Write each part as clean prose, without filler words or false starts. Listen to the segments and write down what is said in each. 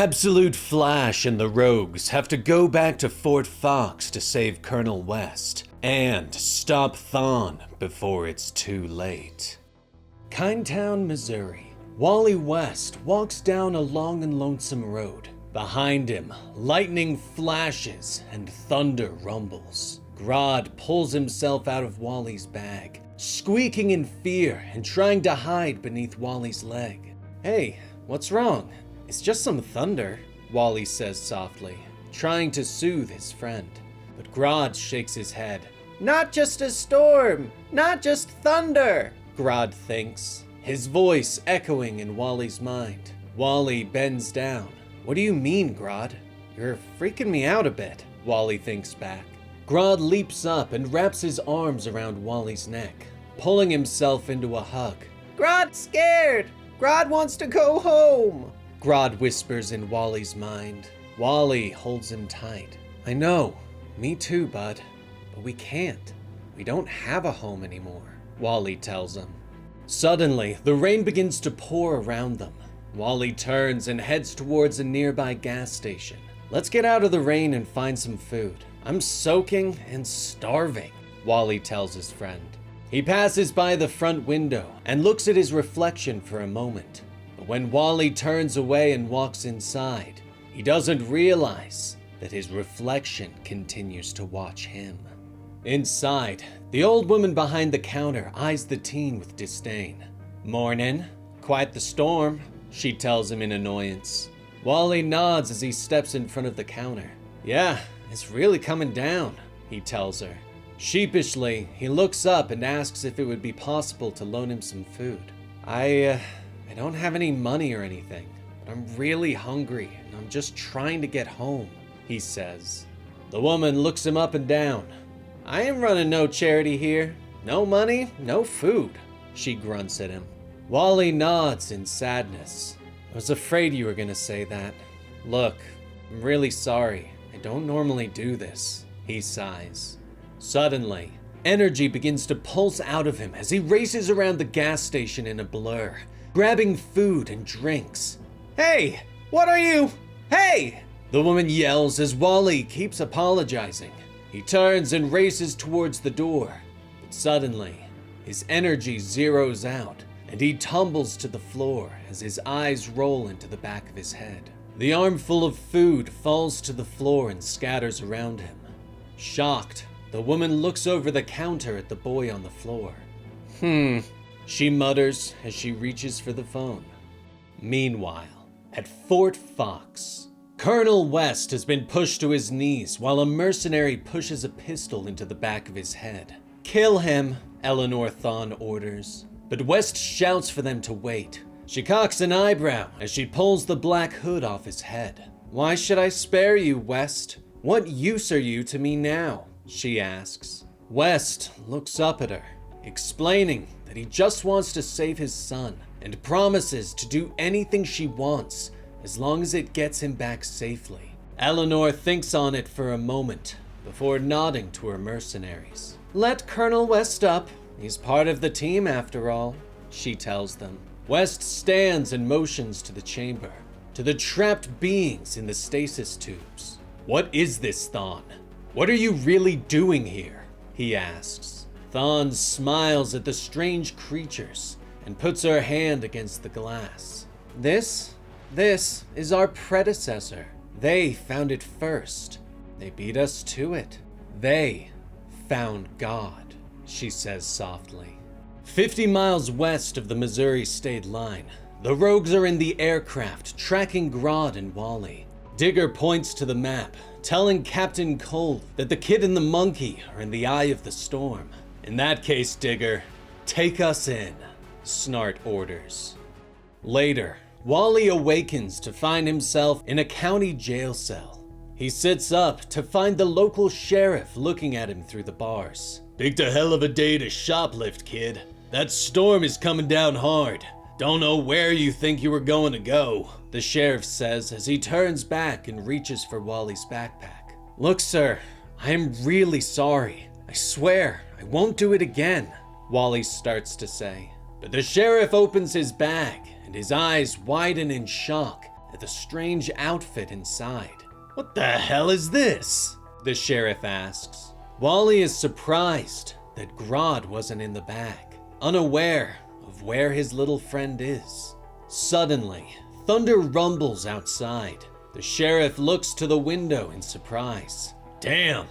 Absolute Flash and the Rogues have to go back to Fort Fox to save Colonel West and stop Thawne before it's too late. Kindtown, Missouri. Wally West walks down a long and lonesome road. Behind him, lightning flashes and thunder rumbles. Grodd pulls himself out of Wally's bag, squeaking in fear and trying to hide beneath Wally's leg. "Hey, what's wrong? It's just some thunder," Wally says softly, trying to soothe his friend. But Grodd shakes his head. "Not just a storm, not just thunder," Grodd thinks, his voice echoing in Wally's mind. Wally bends down. "What do you mean, Grodd? You're freaking me out a bit," Wally thinks back. Grodd leaps up and wraps his arms around Wally's neck, pulling himself into a hug. "Grodd's scared! Grodd wants to go home!" Grodd whispers in Wally's mind. Wally holds him tight. "I know, me too, bud, but we can't. We don't have a home anymore," Wally tells him. Suddenly, the rain begins to pour around them. Wally turns and heads towards a nearby gas station. "Let's get out of the rain and find some food. I'm soaking and starving," Wally tells his friend. He passes by the front window and looks at his reflection for a moment. But when Wally turns away and walks inside, he doesn't realize that his reflection continues to watch him. Inside, the old woman behind the counter eyes the teen with disdain. "Mornin'. Quite the storm," she tells him in annoyance. Wally nods as he steps in front of the counter. "Yeah, it's really coming down," he tells her. Sheepishly, he looks up and asks if it would be possible to loan him some food. I don't have any money or anything, but I'm really hungry and I'm just trying to get home," he says. The woman looks him up and down. "I ain't running no charity here. No money, no food," she grunts at him. Wally nods in sadness. "I was afraid you were gonna say that. Look, I'm really sorry. I don't normally do this," he sighs. Suddenly, energy begins to pulse out of him as he races around the gas station in a blur, grabbing food and drinks. "Hey, what are you? Hey!" the woman yells as Wally keeps apologizing. He turns and races towards the door, but suddenly, his energy zeroes out and he tumbles to the floor as his eyes roll into the back of his head. The armful of food falls to the floor and scatters around him. Shocked, the woman looks over the counter at the boy on the floor. She mutters as she reaches for the phone. Meanwhile, at Fort Fox, Colonel West has been pushed to his knees while a mercenary pushes a pistol into the back of his head. "Kill him," Eleanor Thawne orders, but West shouts for them to wait. She cocks an eyebrow as she pulls the black hood off his head. "Why should I spare you, West? What use are you to me now?" she asks. West looks up at her, explaining that he just wants to save his son and promises to do anything she wants as long as it gets him back safely. Eleanor thinks on it for a moment before nodding to her mercenaries. "Let Colonel West up. He's part of the team after all," she tells them. West stands and motions to the chamber, to the trapped beings in the stasis tubes. "What is this, Thawne? What are you really doing here?" he asks. Thawne smiles at the strange creatures and puts her hand against the glass. This is our predecessor. They found it first. They beat us to it. They found God," she says softly. 50 miles west of the Missouri state line, the Rogues are in the aircraft tracking Grodd and Wally. Digger points to the map, telling Captain Cole that the kid and the monkey are in the eye of the storm. "In that case, Digger, take us in," Snart orders. Later, Wally awakens to find himself in a county jail cell. He sits up to find the local sheriff looking at him through the bars. "Picked a hell of a day to shoplift, kid. That storm is coming down hard. Don't know where you think you were going to go," the sheriff says as he turns back and reaches for Wally's backpack. "Look, sir, I am really sorry. I swear I won't do it again," Wally starts to say. But the sheriff opens his bag and his eyes widen in shock at the strange outfit inside. "What the hell is this?" the sheriff asks. Wally is surprised that Grodd wasn't in the bag, unaware of where his little friend is. Suddenly, thunder rumbles outside. The sheriff looks to the window in surprise. "Damn,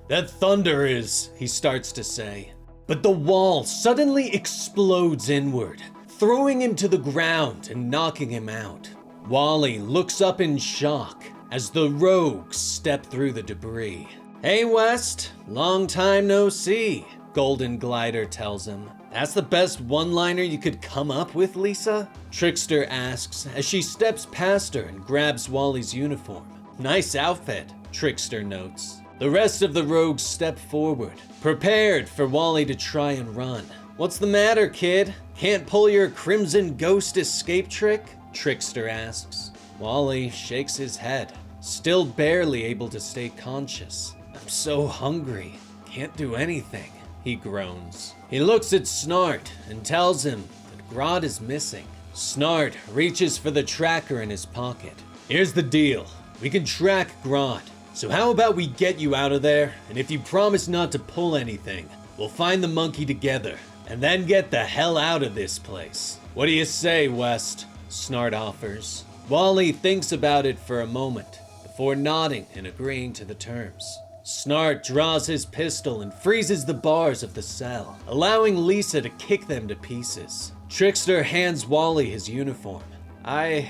that thunder is," he starts to say. But the wall suddenly explodes inward, throwing him to the ground and knocking him out. Wally looks up in shock as the rogues step through the debris. "Hey West, long time no see," Golden Glider tells him. "That's the best one-liner you could come up with, Lisa?" Trickster asks as she steps past her and grabs Wally's uniform. "Nice outfit," Trickster notes. The rest of the rogues step forward, prepared for Wally to try and run. "What's the matter, kid? Can't pull your Crimson Ghost escape trick?" Trickster asks. Wally shakes his head, still barely able to stay conscious. "I'm so hungry, can't do anything," he groans. He looks at Snart and tells him that Grodd is missing. Snart reaches for the tracker in his pocket. "Here's the deal. We can track Grodd. So how about we get you out of there, and if you promise not to pull anything, we'll find the monkey together, and then get the hell out of this place. What do you say, West?" Snart offers. Wally thinks about it for a moment, before nodding and agreeing to the terms. Snart draws his pistol and freezes the bars of the cell, allowing Lisa to kick them to pieces. Trickster hands Wally his uniform. I'm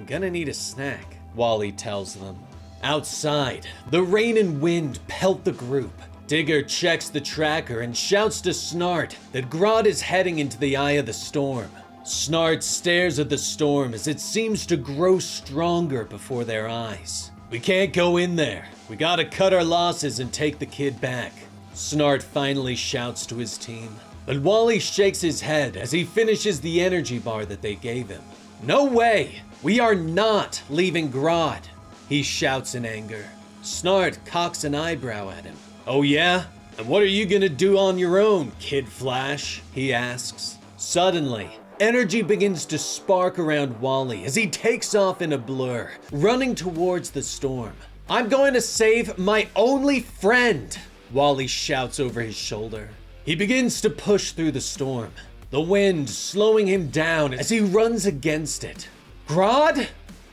gonna need a snack," Wally tells them. Outside, the rain and wind pelt the group. Digger checks the tracker and shouts to Snart that Grodd is heading into the eye of the storm. Snart stares at the storm as it seems to grow stronger before their eyes. "We can't go in there. We gotta cut our losses and take the kid back," Snart finally shouts to his team. But Wally shakes his head as he finishes the energy bar that they gave him. "No way! We are not leaving Grodd!" he shouts in anger. Snart cocks an eyebrow at him. "Oh yeah? And what are you gonna do on your own, Kid Flash?" he asks. Suddenly, energy begins to spark around Wally as he takes off in a blur, running towards the storm. "I'm going to save my only friend!" Wally shouts over his shoulder. He begins to push through the storm, the wind slowing him down as he runs against it. "Grodd?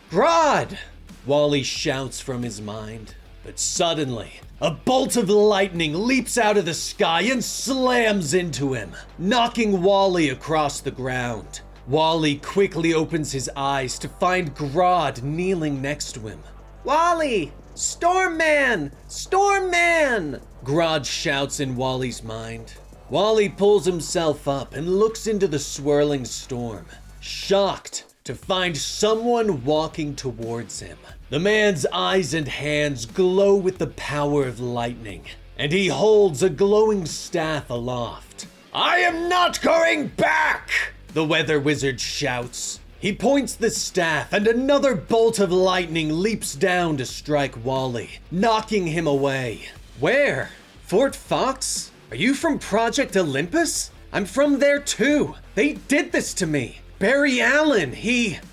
Grodd!" Wally shouts from his mind. But suddenly, a bolt of lightning leaps out of the sky and slams into him, knocking Wally across the ground. Wally quickly opens his eyes to find Grodd kneeling next to him. "Wally! Storm Man! Storm Man!" Grodd shouts in Wally's mind. Wally pulls himself up and looks into the swirling storm, shocked to find someone walking towards him. The man's eyes and hands glow with the power of lightning, and he holds a glowing staff aloft. "I am not going back!" the weather wizard shouts. He points the staff and another bolt of lightning leaps down to strike Wally, knocking him away. "Where? Fort Fox? Are you from Project Olympus? I'm from there too. They did this to me. Barry Allen,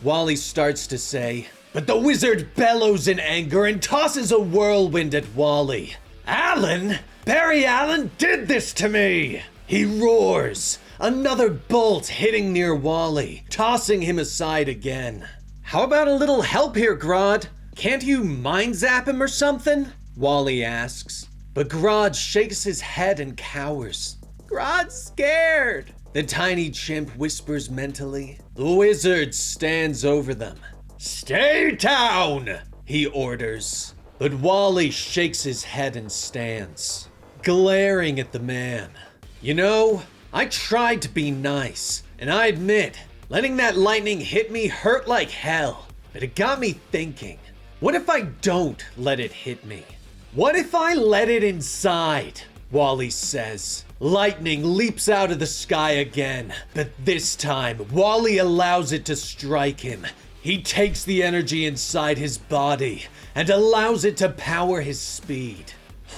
Wally starts to say. But the wizard bellows in anger and tosses a whirlwind at Wally. "Allen? Barry Allen did this to me!" he roars, another bolt hitting near Wally, tossing him aside again. "How about a little help here, Grodd? Can't you mind zap him or something?" Wally asks. But Grodd shakes his head and cowers. "Grodd's scared," the tiny chimp whispers mentally. The wizard stands over them. "Stay down," he orders. But Wally shakes his head and stands, glaring at the man. "You know, I tried to be nice, and I admit, letting that lightning hit me hurt like hell. But it got me thinking, what if I don't let it hit me? What if I let it inside?" Wally says. Lightning leaps out of the sky again, but this time, Wally allows it to strike him. He takes the energy inside his body and allows it to power his speed.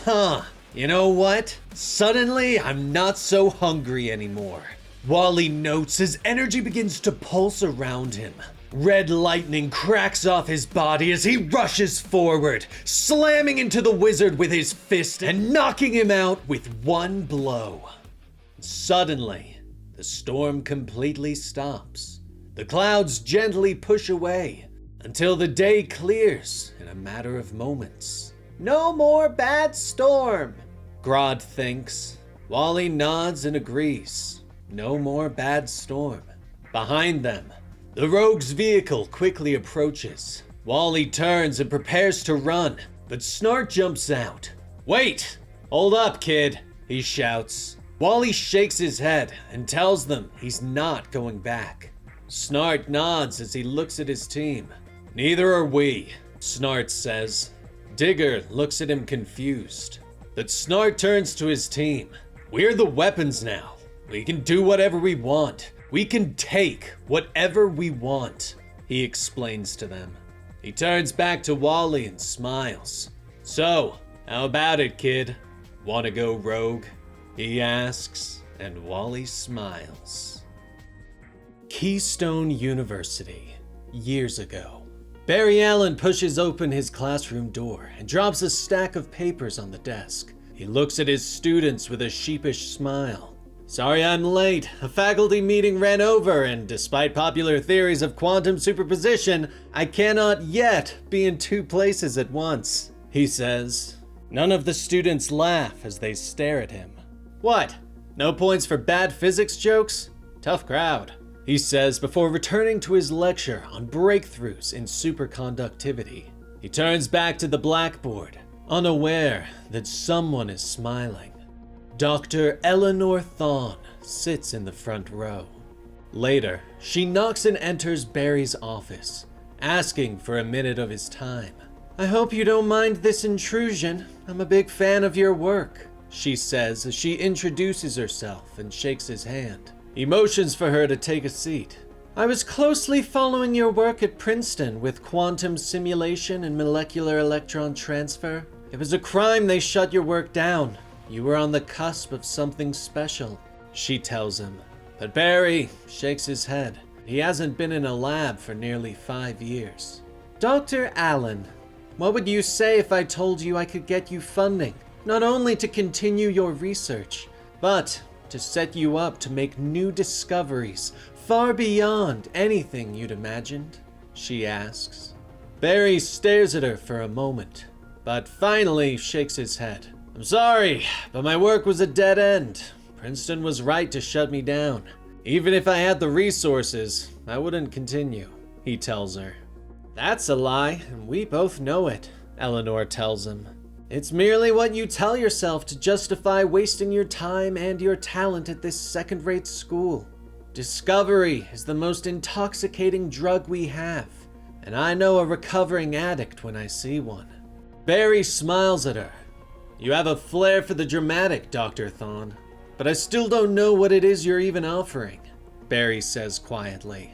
You know what? Suddenly, I'm not so hungry anymore. Wally notes as energy begins to pulse around him, Red lightning cracks off his body as he rushes forward, slamming into the wizard with his fist and knocking him out with one blow. Suddenly, the storm completely stops. The clouds gently push away until the day clears in a matter of moments. No more bad storm, Grodd thinks. Wally nods and agrees. No more bad storm. Behind them, the rogue's vehicle quickly approaches. Wally turns and prepares to run, but Snart jumps out. "Wait! Hold up, kid," he shouts. Wally shakes his head and tells them he's not going back. Snart nods as he looks at his team. "Neither are we," Snart says. Digger looks at him confused. But Snart turns to his team. "We're the weapons now. We can do whatever we want. We can take whatever we want," he explains to them. He turns back to Wally and smiles. "So, how about it, kid? Wanna go rogue?" he asks, and Wally smiles. Keystone University, years ago. Barry Allen pushes open his classroom door and drops a stack of papers on the desk. He looks at his students with a sheepish smile. "Sorry I'm late. A faculty meeting ran over, and despite popular theories of quantum superposition, I cannot yet be in two places at once," he says. None of the students laugh as they stare at him. "What? No points for bad physics jokes? Tough crowd," he says before returning to his lecture on breakthroughs in superconductivity. He turns back to the blackboard, unaware that someone is smiling. Dr. Eleanor Thawne sits in the front row. Later, she knocks and enters Barry's office, asking for a minute of his time. "I hope you don't mind this intrusion. I'm a big fan of your work," she says as she introduces herself and shakes his hand. He motions for her to take a seat. "I was closely following your work at Princeton with quantum simulation and molecular electron transfer. It was a crime they shut your work down. You were on the cusp of something special," she tells him. But Barry shakes his head. He hasn't been in a lab for nearly 5 years. "Dr. Allen, what would you say if I told you I could get you funding, not only to continue your research, but to set you up to make new discoveries far beyond anything you'd imagined?" she asks. Barry stares at her for a moment, but finally shakes his head. "I'm sorry, but my work was a dead end. Princeton was right to shut me down. Even if I had the resources, I wouldn't continue," he tells her. "That's a lie, and we both know it," Eleanor tells him. "It's merely what you tell yourself to justify wasting your time and your talent at this second-rate school. Discovery is the most intoxicating drug we have, and I know a recovering addict when I see one." Barry smiles at her. "You have a flair for the dramatic, Dr. Thawne, but I still don't know what it is you're even offering," Barry says quietly.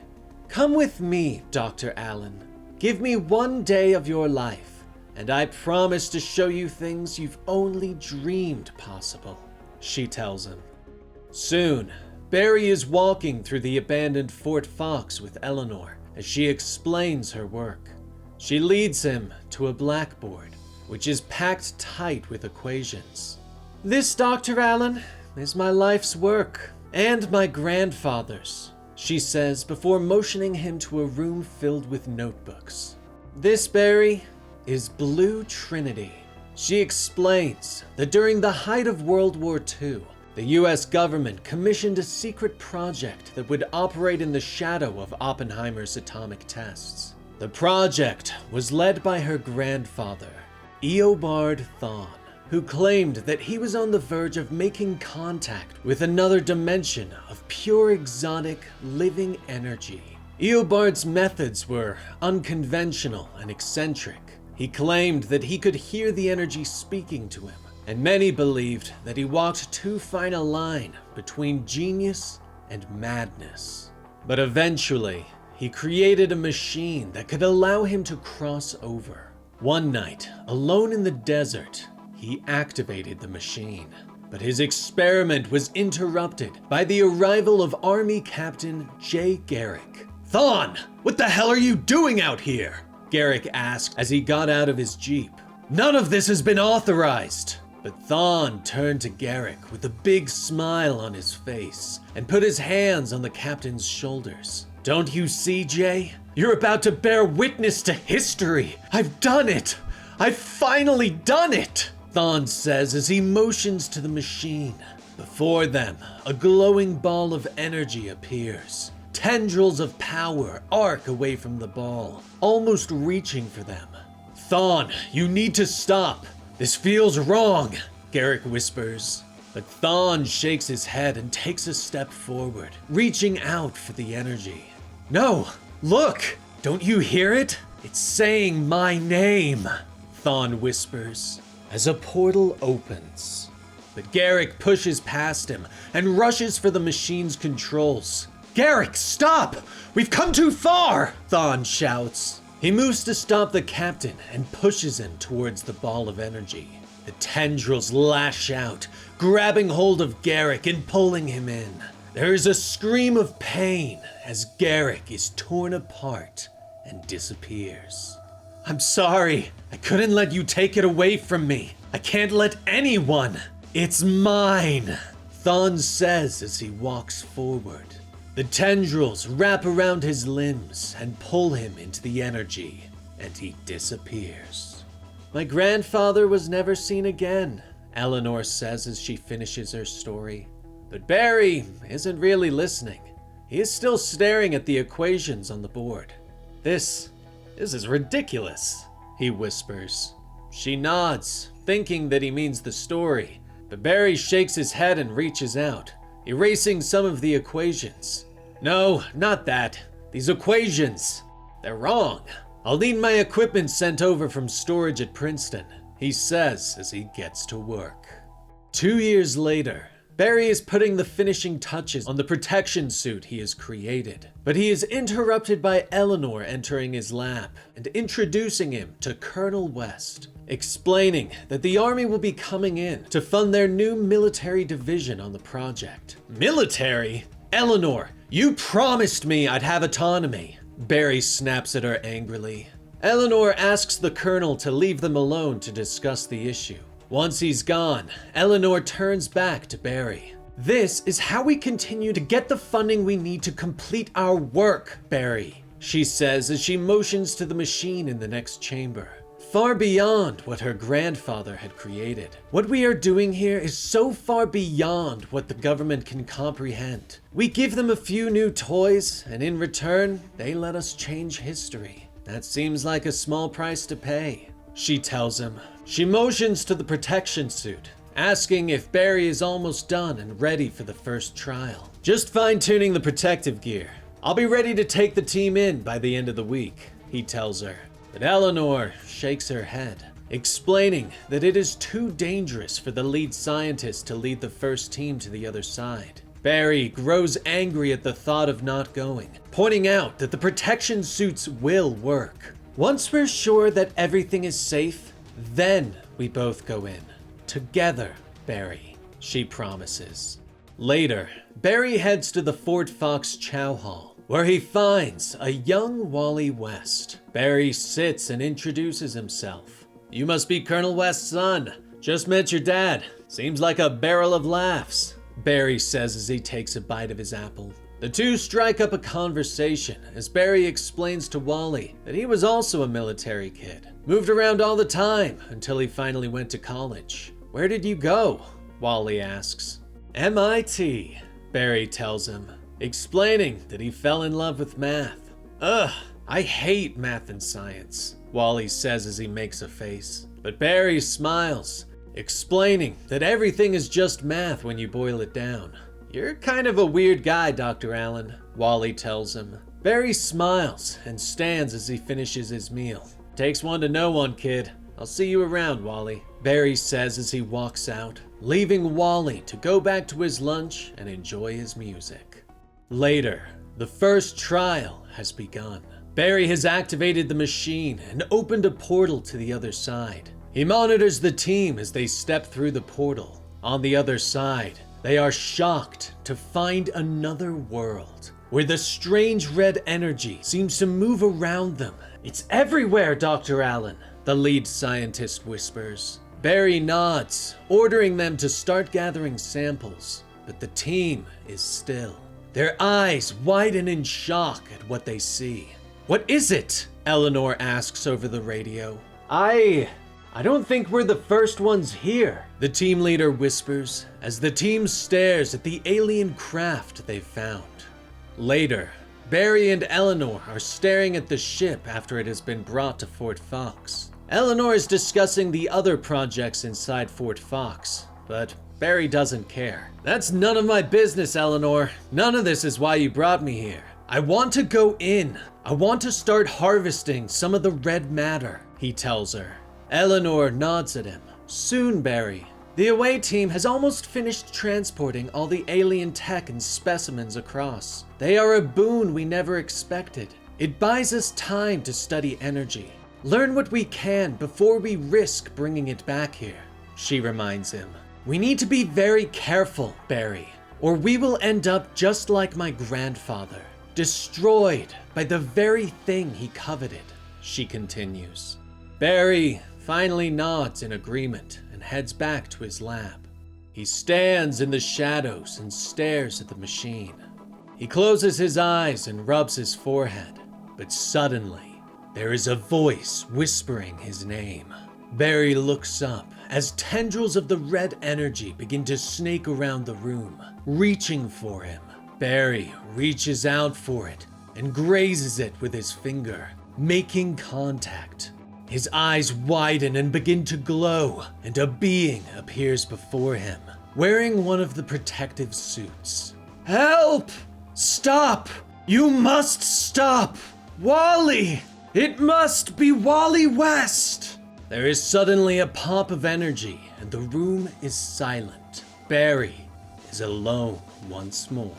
"Come with me, Dr. Allen. Give me 1 day of your life, and I promise to show you things you've only dreamed possible," she tells him. Soon, Barry is walking through the abandoned Fort Fox with Eleanor as she explains her work. She leads him to a blackboard, which is packed tight with equations. "This, Dr. Allen, is my life's work, and my grandfather's," she says before motioning him to a room filled with notebooks. "This, Barry, is Blue Trinity." She explains that during the height of World War II, the US government commissioned a secret project that would operate in the shadow of Oppenheimer's atomic tests. The project was led by her grandfather, Eobard Thawne, who claimed that he was on the verge of making contact with another dimension of pure exotic living energy. Eobard's methods were unconventional and eccentric. He claimed that he could hear the energy speaking to him, and many believed that he walked too fine a line between genius and madness. But eventually, he created a machine that could allow him to cross over. One night, alone in the desert, he activated the machine. But his experiment was interrupted by the arrival of Army Captain Jay Garrick Thawne, what the hell are you doing out here? Garrick asked as he got out of his jeep. None of this has been authorized. But Thawne turned to Garrick with a big smile on his face and put his hands on the captain's shoulders. Don't you see, Jay? You're about to bear witness to history. I've done it. I've finally done it, Thawne says as he motions to the machine. Before them, a glowing ball of energy appears. Tendrils of power arc away from the ball, almost reaching for them. Thawne, you need to stop. This feels wrong, Garrick whispers. But Thawne shakes his head and takes a step forward, reaching out for the energy. No, look! Don't you hear it? It's saying my name, Thawne whispers, as a portal opens. But Garrick pushes past him and rushes for the machine's controls. Garrick, stop! We've come too far, Thawne shouts. He moves to stop the captain and pushes him towards the ball of energy. The tendrils lash out, grabbing hold of Garrick and pulling him in. There is a scream of pain as Garrick is torn apart and disappears. I'm sorry. I couldn't let you take it away from me. I can't let anyone. It's mine, Thawne says as he walks forward. The tendrils wrap around his limbs and pull him into the energy, and he disappears. My grandfather was never seen again, Eleanor says as she finishes her story. But Barry isn't really listening. He is still staring at the equations on the board. This is ridiculous, he whispers. She nods, thinking that he means the story, but Barry shakes his head and reaches out, erasing some of the equations. No, not that. These equations. They're wrong. I'll need my equipment sent over from storage at Princeton, he says as he gets to work. 2 years later, Barry is putting the finishing touches on the protection suit he has created, but he is interrupted by Eleanor entering his lab and introducing him to Colonel West, explaining that the army will be coming in to fund their new military division on the project. Military? Eleanor, you promised me I'd have autonomy, Barry snaps at her angrily. Eleanor asks the colonel to leave them alone to discuss the issue. Once he's gone, Eleanor turns back to Barry. This is how we continue to get the funding we need to complete our work, Barry, she says as she motions to the machine in the next chamber. Far beyond what her grandfather had created. What we are doing here is so far beyond what the government can comprehend. We give them a few new toys, and in return, they let us change history. That seems like a small price to pay, she tells him. She motions to the protection suit, asking if Barry is almost done and ready for the first trial. Just fine-tuning the protective gear. I'll be ready to take the team in by the end of the week, he tells her. But Eleanor shakes her head, explaining that it is too dangerous for the lead scientist to lead the first team to the other side. Barry grows angry at the thought of not going, pointing out that the protection suits will work. Once we're sure that everything is safe, then we both go in. Together, Barry, she promises. Later, Barry heads to the Fort Fox Chow Hall, where he finds a young Wally West. Barry sits and introduces himself. You must be Colonel West's son. Just met your dad. Seems like a barrel of laughs, Barry says as he takes a bite of his apple. The two strike up a conversation as Barry explains to Wally that he was also a military kid. Moved around all the time until he finally went to college. Where did you go? Wally asks. MIT, Barry tells him, explaining that he fell in love with math. Ugh, I hate math and science, Wally says as he makes a face. But Barry smiles, explaining that everything is just math when you boil it down. You're kind of a weird guy, Dr. Allen, Wally tells him. Barry smiles and stands as he finishes his meal. Takes one to know one, kid. I'll see you around, Wally, Barry says as he walks out, leaving Wally to go back to his lunch and enjoy his music. Later, the first trial has begun. Barry has activated the machine and opened a portal to the other side. He monitors the team as they step through the portal. On the other side, they are shocked to find another world. where the strange red energy seems to move around them. "It's everywhere, Dr. Allen," the lead scientist whispers. Barry nods, ordering them to start gathering samples, but the team is still. Their eyes widen in shock at what they see. "What is it?" Eleanor asks over the radio. I don't think we're the first ones here," the team leader whispers as the team stares at the alien craft they've found. Later, Barry and Eleanor are staring at the ship after it has been brought to Fort Fox. Eleanor is discussing the other projects inside Fort Fox, but Barry doesn't care. "That's none of my business, Eleanor. None of this is why you brought me here. I want to go in. I want to start harvesting some of the red matter," he tells her. Eleanor nods at him. "Soon, Barry. The away team has almost finished transporting all the alien tech and specimens across. They are a boon we never expected. It buys us time to study energy. Learn what we can before we risk bringing it back here," she reminds him. "We need to be very careful, Barry, or we will end up just like my grandfather, destroyed by the very thing he coveted," she continues. Barry finally nods in agreement and heads back to his lab. He stands in the shadows and stares at the machine. He closes his eyes and rubs his forehead, but suddenly there is a voice whispering his name. Barry looks up as tendrils of the red energy begin to snake around the room, reaching for him. Barry reaches out for it and grazes it with his finger, making contact. His eyes widen and begin to glow, and a being appears before him, wearing one of the protective suits. "Help! Stop! You must stop! Wally! It must be Wally West!" There is suddenly a pop of energy, and the room is silent. Barry is alone once more.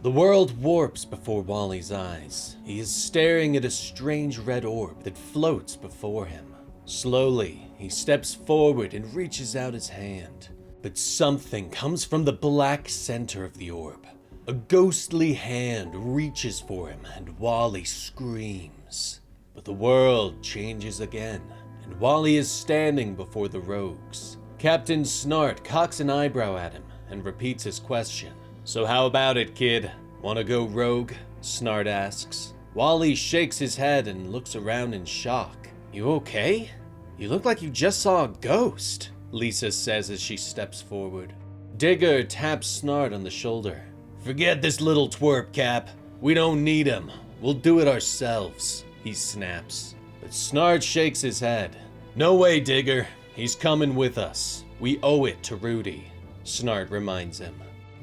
The world warps before Wally's eyes. He is staring at a strange red orb that floats before him. Slowly, he steps forward and reaches out his hand. But something comes from the black center of the orb. A ghostly hand reaches for him, and Wally screams. But the world changes again, and Wally is standing before the rogues. Captain Snart cocks an eyebrow at him and repeats his question. "So how about it, kid? Wanna go rogue?" Snart asks. Wally shakes his head and looks around in shock. "You okay? You look like you just saw a ghost," Lisa says as she steps forward. Digger taps Snart on the shoulder. "Forget this little twerp, Cap. We don't need him. We'll do it ourselves," he snaps. But Snart shakes his head. "No way, Digger. He's coming with us. We owe it to Rudy," Snart reminds him.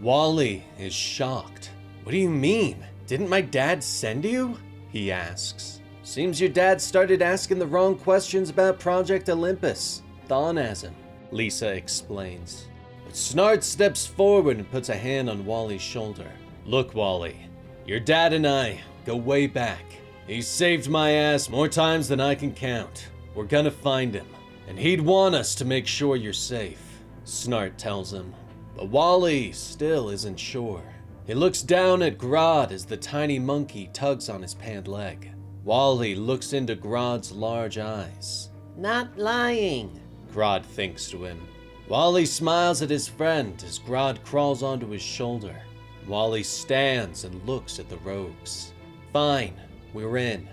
Wally is shocked. "What do you mean? Didn't my dad send you?" he asks. "Seems your dad started asking the wrong questions about Project Olympus. Thawne has him," Lisa explains. But Snart steps forward and puts a hand on Wally's shoulder. "Look, Wally, your dad and I go way back. He's saved my ass more times than I can count. We're gonna find him, and he'd want us to make sure you're safe," Snart tells him. But Wally still isn't sure. He looks down at Grodd as the tiny monkey tugs on his pant leg. Wally looks into Grodd's large eyes. "Not lying," Grodd thinks to him. Wally smiles at his friend as Grodd crawls onto his shoulder. Wally stands and looks at the rogues. "Fine, we're in.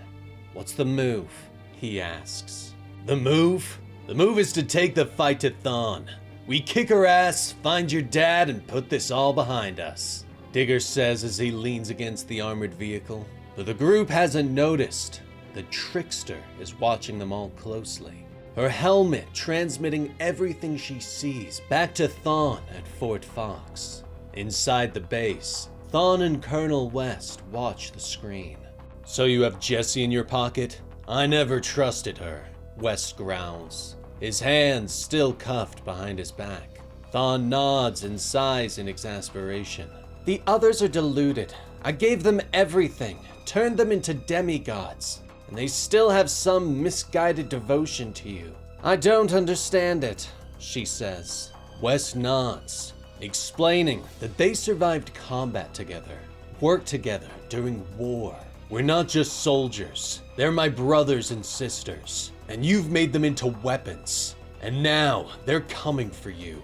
What's the move?" he asks. "The move? The move is to take the fight to Thawne. We kick her ass, find your dad, and put this all behind us," Digger says as he leans against the armored vehicle. But the group hasn't noticed. The trickster is watching them all closely. Her helmet transmitting everything she sees back to Thawne at Fort Fox. Inside the base, Thawne and Colonel West watch the screen. "So you have Jessie in your pocket? I never trusted her," West growls, his hands still cuffed behind his back. Thawne nods and sighs in exasperation. "The others are deluded. I gave them everything, turned them into demigods, and they still have some misguided devotion to you. I don't understand it," she says. West nods, explaining that they survived combat together. worked together during war. We're not just soldiers. They're my brothers and sisters, and you've made them into weapons. And now they're coming for you,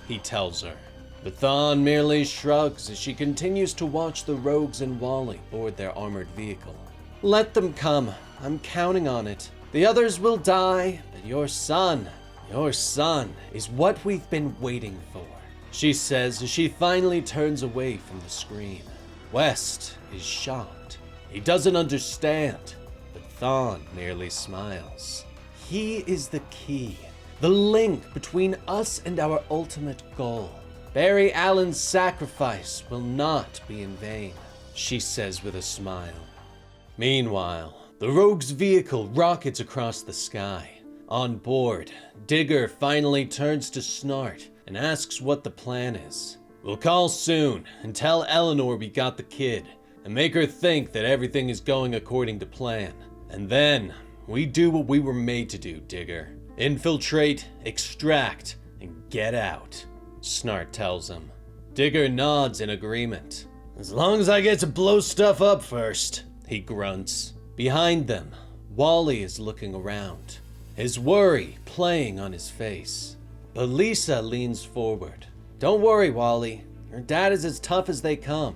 he tells her. But Thawne merely shrugs as she continues to watch the rogues and Wally board their armored vehicle. Let them come. I'm counting on it. The others will die, but your son is what we've been waiting for, she says as she finally turns away from the screen. West is shocked. He doesn't understand, but Thawne merely smiles. He is the key, the link between us and our ultimate goal. Barry Allen's sacrifice will not be in vain, she says with a smile. Meanwhile, the rogue's vehicle rockets across the sky. On board, Digger finally turns to Snart and asks what the plan is. We'll call soon and tell Eleanor we got the kid and make her think that everything is going according to plan. And then we do what we were made to do, Digger. Infiltrate, extract, and get out, Snart tells him. Digger nods in agreement. As long as I get to blow stuff up first, he grunts. Behind them, Wally is looking around, his worry playing on his face. But Lisa leans forward. Don't worry, Wally. Your dad is as tough as they come.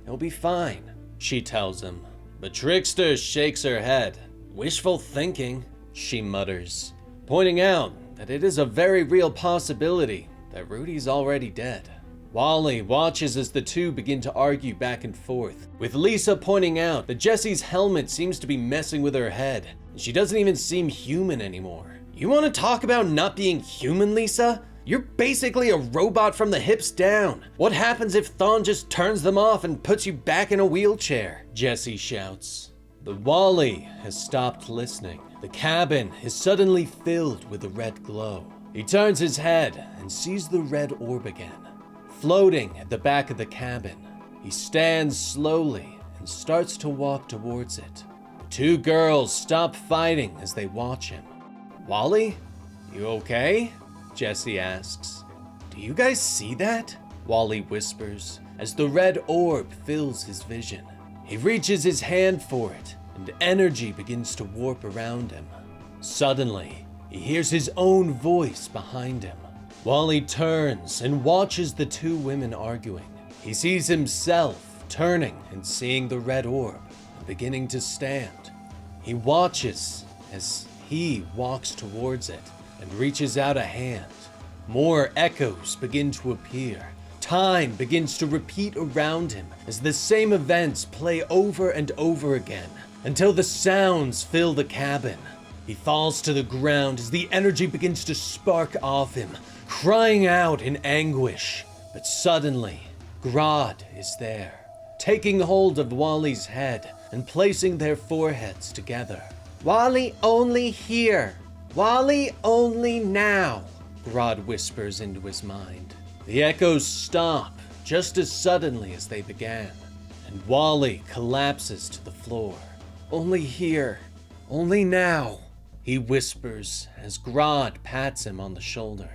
He'll be fine, she tells him. But Trickster shakes her head. Wishful thinking, she mutters, pointing out that it is a very real possibility that Rudy's already dead. Wally watches as the two begin to argue back and forth, with Lisa pointing out that Jessie's helmet seems to be messing with her head, and she doesn't even seem human anymore. You want to talk about not being human, Lisa? You're basically a robot from the hips down. What happens if Thawne just turns them off and puts you back in a wheelchair? Jessie shouts. But Wally has stopped listening. The cabin is suddenly filled with a red glow. He turns his head and sees the red orb again, floating at the back of the cabin. He stands slowly and starts to walk towards it. The two girls stop fighting as they watch him. Wally, you okay? Jessie asks. Do you guys see that? Wally whispers as the red orb fills his vision. He reaches his hand for it, and energy begins to warp around him. Suddenly, he hears his own voice behind him. Wally turns and watches the two women arguing. He sees himself turning and seeing the red orb and beginning to stand. He watches as he walks towards it and reaches out a hand. More echoes begin to appear. Time begins to repeat around him as the same events play over and over again until the sounds fill the cabin. He falls to the ground as the energy begins to spark off him, crying out in anguish. But suddenly, Grodd is there, taking hold of Wally's head and placing their foreheads together. Wally only here. Wally only now, Grodd whispers into his mind. The echoes stop just as suddenly as they began, and Wally collapses to the floor. Only here. Only now, he whispers as Grodd pats him on the shoulder.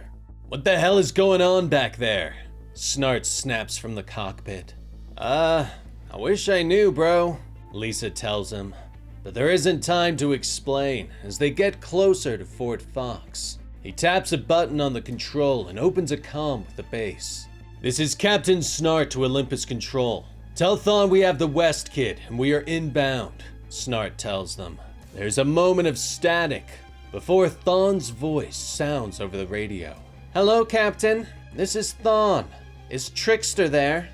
What the hell is going on back there? Snart snaps from the cockpit. I wish I knew, bro, Lisa tells him. But there isn't time to explain as they get closer to Fort Fox. He taps a button on the control and opens a comm with the base. This is Captain Snart to Olympus Control. Tell Thawne we have the West kid and we are inbound, Snart tells them. There's a moment of static before Thawne's voice sounds over the radio. Hello, Captain. This is Thawne. Is Trickster there?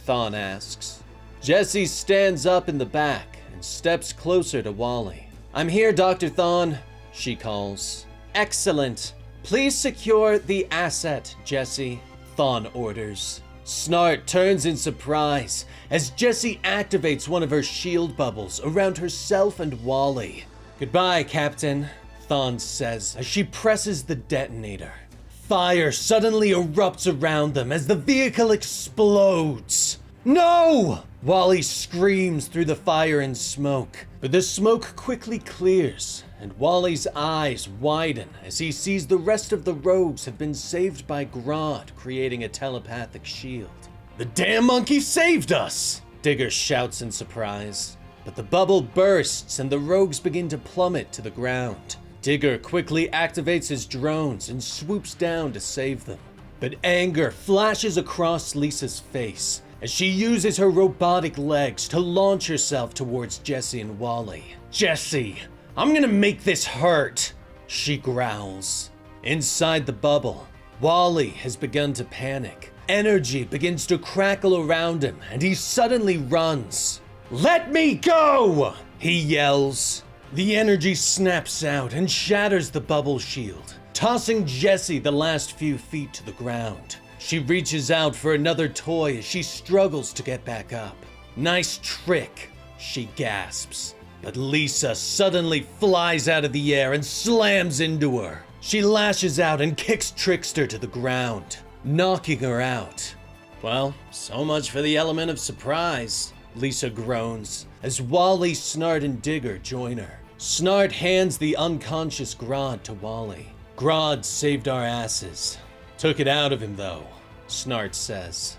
Thawne asks. Jessie stands up in the back and steps closer to Wally. I'm here, Dr. Thawne, she calls. Excellent. Please secure the asset, Jessie, Thawne orders. Snart turns in surprise as Jessie activates one of her shield bubbles around herself and Wally. Goodbye, Captain, Thawne says as she presses the detonator. Fire suddenly erupts around them as the vehicle explodes. No! Wally screams through the fire and smoke, but the smoke quickly clears, and Wally's eyes widen as he sees the rest of the rogues have been saved by Grodd creating a telepathic shield. The damn monkey saved us! Digger shouts in surprise. But the bubble bursts and the rogues begin to plummet to the ground. Digger quickly activates his drones and swoops down to save them. But anger flashes across Lisa's face as she uses her robotic legs to launch herself towards Jesse and Wally. "Jesse, I'm gonna make this hurt," she growls. Inside the bubble, Wally has begun to panic. Energy begins to crackle around him and he suddenly runs. "Let me go!" he yells. The energy snaps out and shatters the bubble shield, tossing Jessie the last few feet to the ground. She reaches out for another toy as she struggles to get back up. "Nice trick," she gasps. But Lisa suddenly flies out of the air and slams into her. She lashes out and kicks Trickster to the ground, knocking her out. "Well, so much for the element of surprise," Lisa groans as Wally, Snart, and Digger join her. Snart hands the unconscious Grodd to Wally. "Grodd saved our asses. Took it out of him though," Snart says.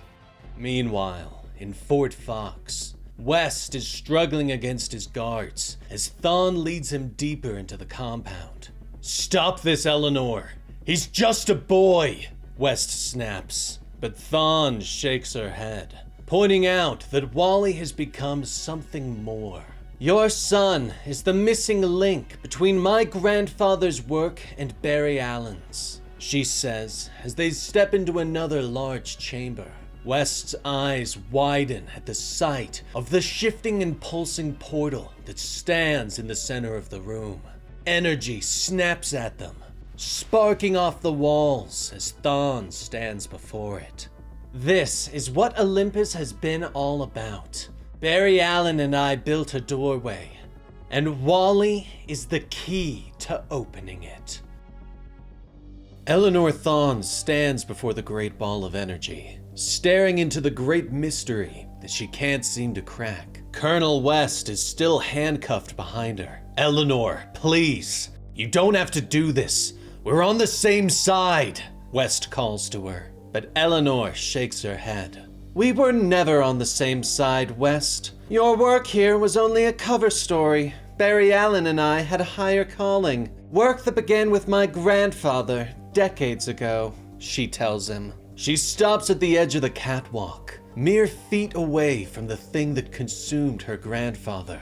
Meanwhile, in Fort Fox, West is struggling against his guards as Thawne leads him deeper into the compound. "Stop this, Eleanor. He's just a boy," West snaps. But Thawne shakes her head, pointing out that Wally has become something more. "Your son is the missing link between my grandfather's work and Barry Allen's," she says as they step into another large chamber. West's eyes widen at the sight of the shifting and pulsing portal that stands in the center of the room. Energy snaps at them, sparking off the walls as Thawne stands before it. "This is what Olympus has been all about. Barry Allen and I built a doorway, and Wally is the key to opening it." Eleanor Thawne stands before the great ball of energy, staring into the great mystery that she can't seem to crack. Colonel West is still handcuffed behind her. "Eleanor, please, you don't have to do this. We're on the same side," West calls to her. But Eleanor shakes her head. "We were never on the same side, West. Your work here was only a cover story. Barry Allen and I had a higher calling. Work that began with my grandfather decades ago," she tells him. She stops at the edge of the catwalk, mere feet away from the thing that consumed her grandfather.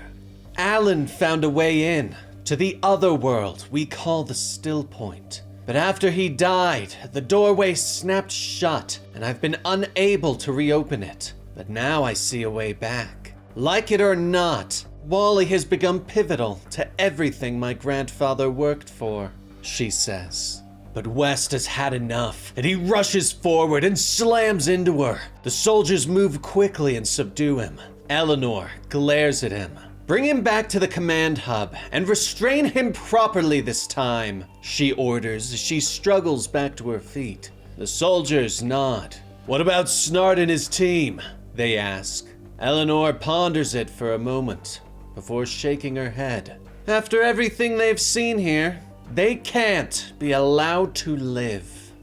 "Allen found a way in, to the other world we call the Still Point. But after he died, the doorway snapped shut, and I've been unable to reopen it. But now I see a way back. Like it or not, Wally has become pivotal to everything my grandfather worked for," she says. But West has had enough, and he rushes forward and slams into her. The soldiers move quickly and subdue him. Eleanor glares at him. "Bring him back to the command hub and restrain him properly this time," she orders as she struggles back to her feet. The soldiers nod. "What about Snart and his team?" they ask. Eleanor ponders it for a moment before shaking her head. "After everything they've seen here, they can't be allowed to live."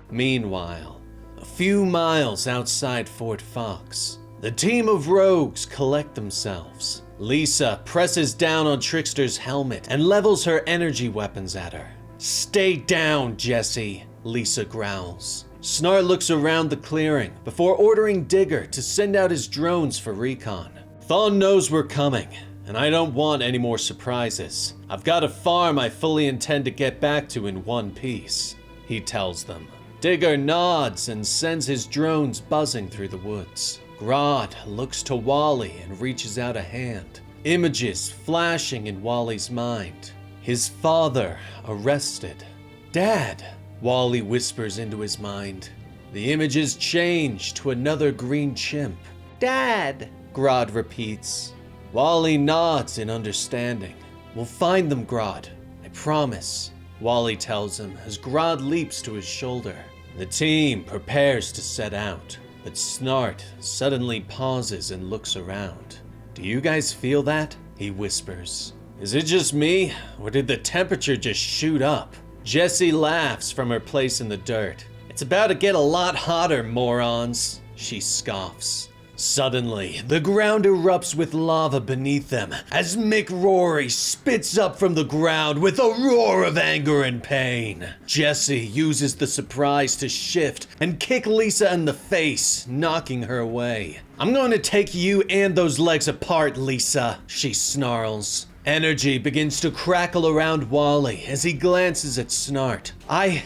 Meanwhile, a few miles outside Fort Fox, the team of rogues collect themselves. Lisa presses down on Trickster's helmet and levels her energy weapons at her. "Stay down, Jesse," Lisa growls. Snart looks around the clearing before ordering Digger to send out his drones for recon. "Thawne knows we're coming, and I don't want any more surprises. I've got a farm I fully intend to get back to in one piece," he tells them. Digger nods and sends his drones buzzing through the woods. Grodd looks to Wally and reaches out a hand. Images flashing in Wally's mind. His father arrested. "Dad," Wally whispers into his mind. The images change to another green chimp. "Dad," Grodd repeats. Wally nods in understanding. "We'll find them, Grodd. I promise," Wally tells him as Grodd leaps to his shoulder. The team prepares to set out, but Snart suddenly pauses and looks around. "Do you guys feel that?" he whispers. "Is it just me, or did the temperature just shoot up?" Jessie laughs from her place in the dirt. "It's about to get a lot hotter, morons," she scoffs. Suddenly, the ground erupts with lava beneath them as Mick Rory spits up from the ground with a roar of anger and pain. Jesse uses the surprise to shift and kick Lisa in the face, knocking her away. "I'm going to take you and those legs apart, Lisa," she snarls. Energy begins to crackle around Wally as he glances at Snart. I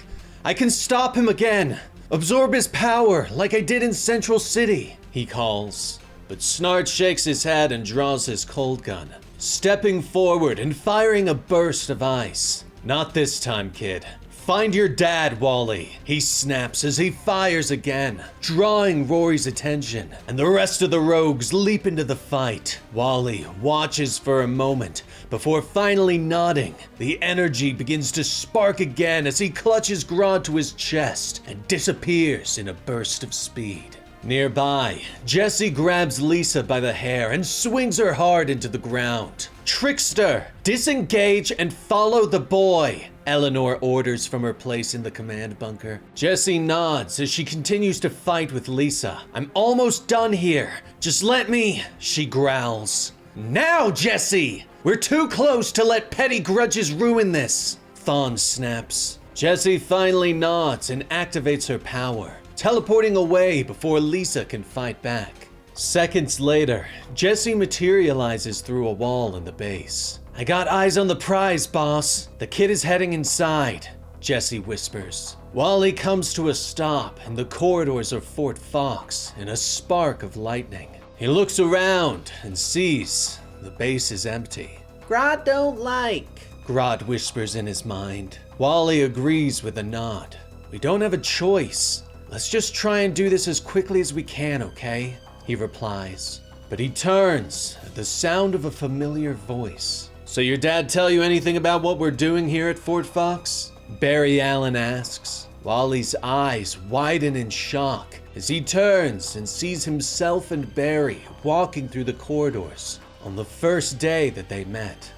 can stop him again. Absorb his power like I did in Central City," he calls. But Snart shakes his head and draws his cold gun, stepping forward and firing a burst of ice. "Not this time, kid. Find your dad, Wally," he snaps as he fires again, drawing Rory's attention, and the rest of the rogues leap into the fight. Wally watches for a moment before finally nodding. The energy begins to spark again as he clutches Grodd to his chest and disappears in a burst of speed. Nearby, Jesse grabs Lisa by the hair and swings her hard into the ground. "Trickster, disengage and follow the boy," Eleanor orders from her place in the command bunker. Jesse nods as she continues to fight with Lisa. "I'm almost done here. Just let me," she growls. "Now, Jesse! We're too close to let petty grudges ruin this," Thawne snaps. Jesse finally nods and activates her power, teleporting away before Lisa can fight back. Seconds later, Jesse materializes through a wall in the base. "I got eyes on the prize, boss. The kid is heading inside," Jesse whispers. Wally comes to a stop in the corridors of Fort Fox in a spark of lightning. He looks around and sees the base is empty. "Grodd don't like," Grodd whispers in his mind. Wally agrees with a nod. "We don't have a choice. Let's just try and do this as quickly as we can, okay?" he replies. But he turns at the sound of a familiar voice. "So your dad tell you anything about what we're doing here at Fort Fox?" Barry Allen asks. Wally's eyes widen in shock as he turns and sees himself and Barry walking through the corridors on the first day that they met.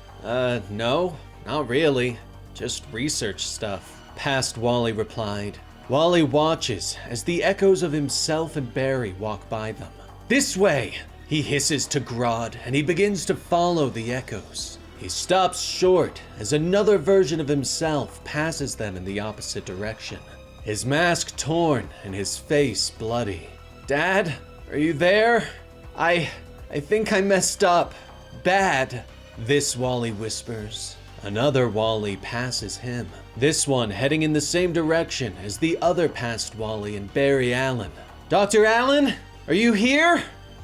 No, not really. Just research stuff," past Wally replied. Wally watches as the echoes of himself and Barry walk by them. "This way!" he hisses to Grodd, and he begins to follow the echoes. He stops short as another version of himself passes them in the opposite direction, his mask torn and his face bloody. "Dad, are you there? I think I messed up. Bad." This Wally whispers. Another Wally passes him, this one heading in the same direction as the other past Wally and Barry Allen. "Dr. Allen, are you here?"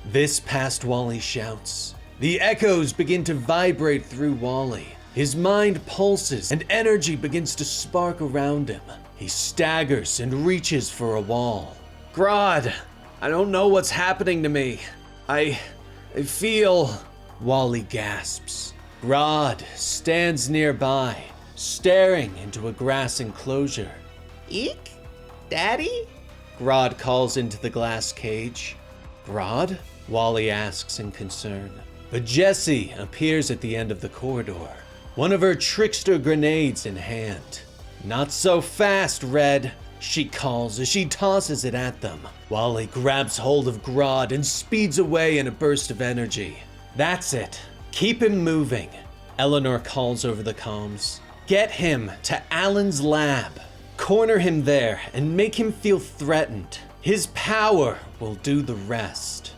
This past Wally shouts. The echoes begin to vibrate through Wally. His mind pulses and energy begins to spark around him. He staggers and reaches for a wall. "Grodd, I don't know what's happening to me. I feel..." Wally gasps. Grodd stands nearby, staring into a grass enclosure. "Eek? Daddy?" Grodd calls into the glass cage. "Grodd?" Wally asks in concern. But Jessie appears at the end of the corridor, one of her trickster grenades in hand. "Not so fast, Red," she calls as she tosses it at them. Wally grabs hold of Grodd and speeds away in a burst of energy. "That's it. Keep him moving," Eleanor calls over the comms. "Get him to Alan's lab. Corner him there and make him feel threatened. His power will do the rest."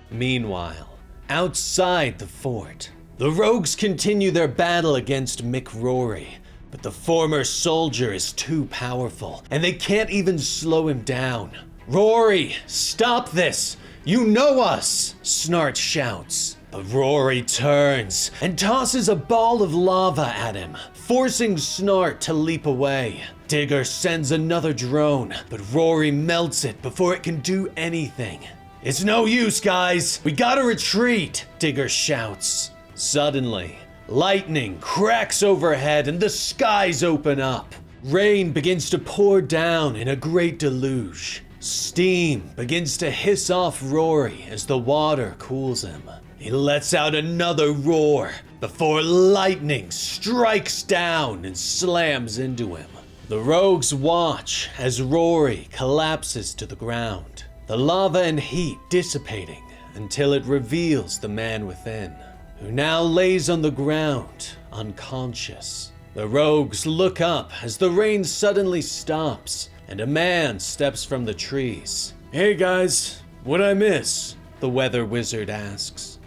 Meanwhile, outside the fort, the rogues continue their battle against Mick Rory, but the former soldier is too powerful, and they can't even slow him down. "Rory, stop this! You know us!" Snart shouts. But Rory turns and tosses a ball of lava at him, forcing Snart to leap away. Digger sends another drone, but Rory melts it before it can do anything. "It's no use, guys! We gotta retreat!" Digger shouts. Suddenly, lightning cracks overhead and the skies open up. Rain begins to pour down in a great deluge. Steam begins to hiss off Rory as the water cools him. He lets out another roar before lightning strikes down and slams into him. The rogues watch as Rory collapses to the ground. the lava and heat dissipating until it reveals the man within, who now lays on the ground, unconscious. The rogues look up as the rain suddenly stops and a man steps from the trees. "Hey guys, what'd I miss?" the weather wizard asks.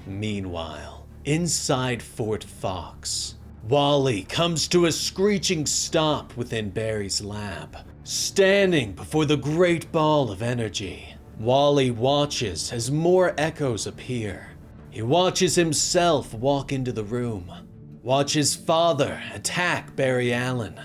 Meanwhile, inside Fort Fox, Wally comes to a screeching stop within Barry's lab, standing before the great ball of energy. Wally watches as more echoes appear. He watches himself walk into the room, watches father attack Barry Allen,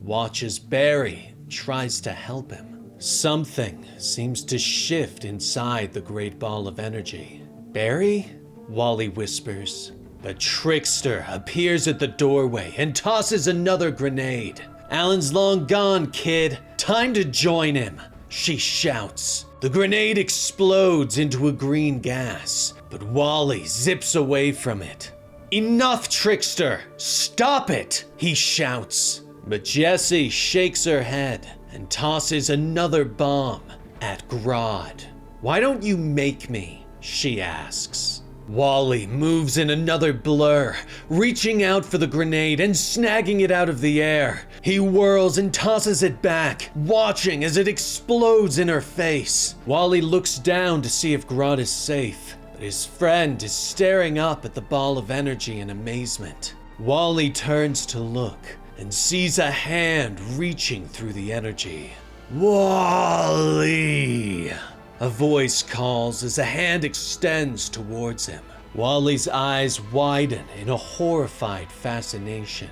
watches Barry tries to help him. Something seems to shift inside the great ball of energy. "Barry?" Wally whispers. The trickster appears at the doorway and tosses another grenade. "Allen's long gone, kid. Time to join him," she shouts. The grenade explodes into a green gas, but Wally zips away from it. "Enough, trickster! Stop it!" he shouts. But Jessie shakes her head and tosses another bomb at Grodd. "Why don't you make me?" she asks. Wally moves in another blur, reaching out for the grenade and snagging it out of the air. He whirls and tosses it back, watching as it explodes in her face. Wally looks down to see if Grodd is safe, but his friend is staring up at the ball of energy in amazement. Wally turns to look and sees a hand reaching through the energy. "Wally!" a voice calls as a hand extends towards him. Wally's eyes widen in a horrified fascination.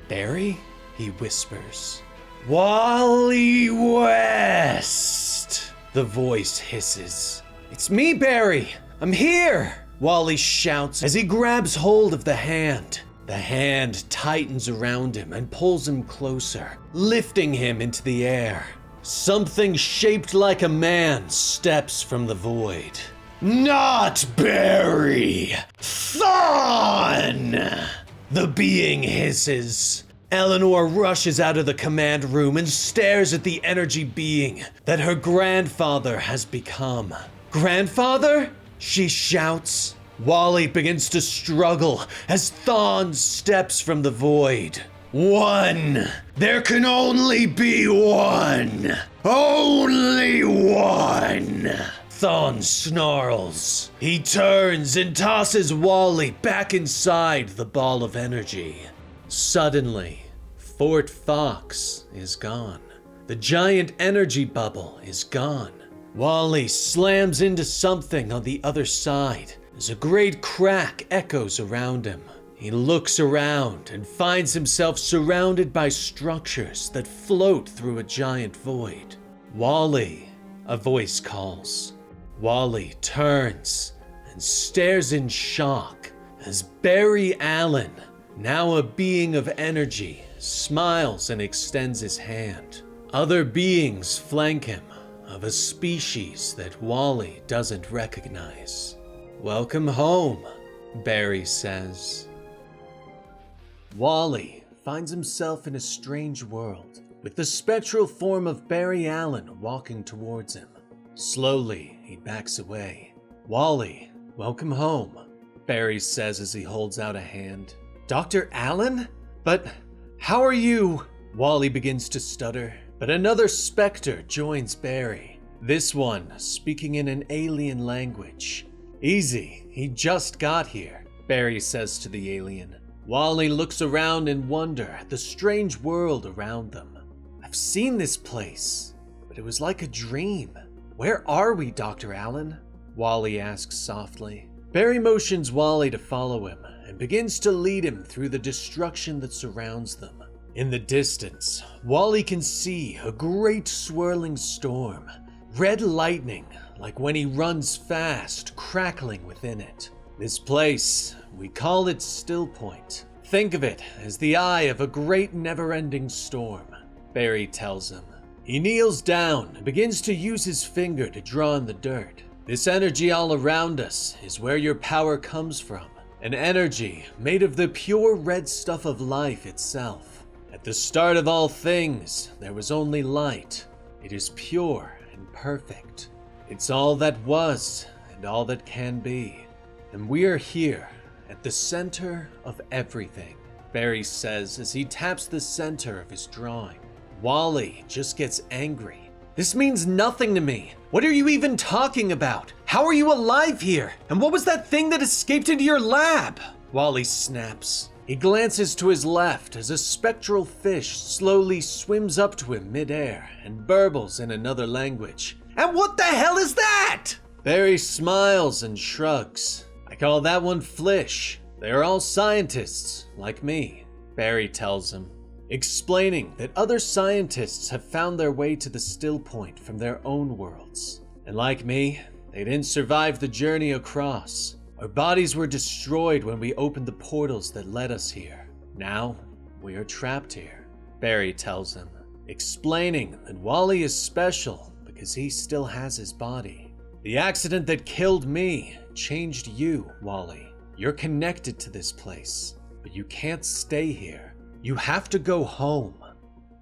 "Barry?" he whispers. "Wally West!" the voice hisses. "It's me, Barry! I'm here!" Wally shouts as he grabs hold of the hand. The hand tightens around him and pulls him closer, lifting him into the air. Something shaped like a man steps from the void. "Not Barry! Thawne!" the being hisses. Eleanor rushes out of the command room and stares at the energy being that her grandfather has become. "Grandfather?" she shouts. Wally begins to struggle as Thawne steps from the void. "One! There can only be one! Only one!" Thawne snarls. He turns and tosses Wally back inside the ball of energy. Suddenly, Fort Fox is gone. The giant energy bubble is gone. Wally slams into something on the other side as a great crack echoes around him. He looks around and finds himself surrounded by structures that float through a giant void. "Wally," a voice calls. Wally turns and stares in shock as Barry Allen, now a being of energy, smiles and extends his hand. Other beings flank him, of a species that Wally doesn't recognize. "Welcome home," Barry says. Wally finds himself in a strange world, with the spectral form of Barry Allen walking towards him. Slowly, he backs away. "Wally, welcome home," Barry says as he holds out a hand. "Dr. Allen? But how are you?" Wally begins to stutter, but another specter joins Barry, this one speaking in an alien language. "Easy, he just got here," Barry says to the alien. Wally looks around in wonder at the strange world around them. "I've seen this place, but it was like a dream. Where are we, Dr. Allen?" Wally asks softly. Barry motions Wally to follow him and begins to lead him through the destruction that surrounds them. In the distance, Wally can see a great swirling storm, red lightning like when he runs fast, crackling within it. This place, we call it Still Point. Think of it as the eye of a great never-ending storm, Barry tells him. He kneels down and begins to use his finger to draw in the dirt. "This energy all around us is where your power comes from, an energy made of the pure red stuff of life itself. At the start of all things, there was only light. It is pure and perfect. It's all that was and all that can be. And we are here at the center of everything, Barry says as he taps the center of his drawing. Wally just gets angry. This means nothing to me. What are you even talking about? How are you alive here? And what was that thing that escaped into your lab? Wally snaps. He glances to his left as a spectral fish slowly swims up to him midair and burbles in another language. And what the hell is that? Barry smiles and shrugs. I call that one Flish. They are all scientists, like me, Barry tells him, explaining that other scientists have found their way to the still point from their own worlds. And like me, they didn't survive the journey across. Our bodies were destroyed when we opened the portals that led us here. Now, we are trapped here, Barry tells him, explaining that Wally is special because he still has his body. The accident that killed me changed you, Wally. You're connected to this place, but you can't stay here. You have to go home.